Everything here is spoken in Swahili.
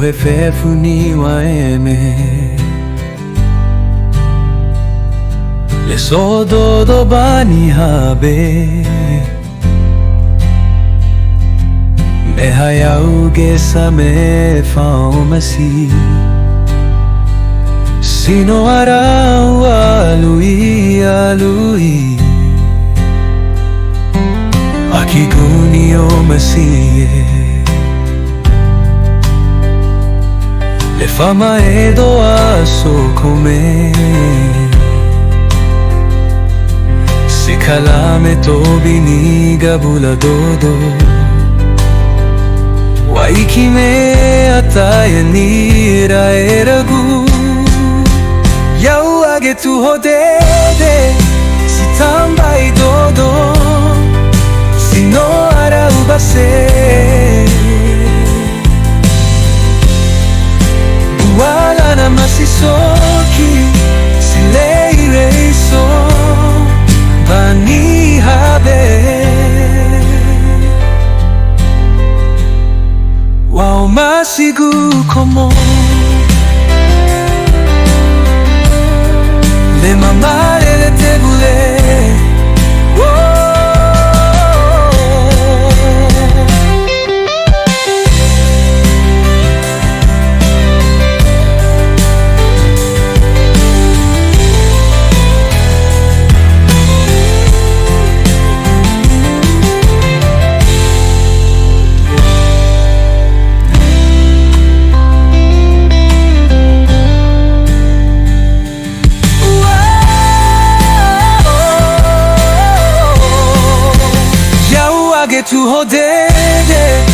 BUFF ni waeme Le sodo do bani habe Me hayau ge sa me faumasi Sino arau alui alui Akiguni o masie Le fama edo aso come Se kalame tobi ni gabula dodo Waiki me ataya ni raeragu Yau age tu hodede Si tambai dodo Si no ara ubase BUALA NAMA SISOKHI Si lei reiso Bani habe Wow masigu como Le mamare de tebule tu hodede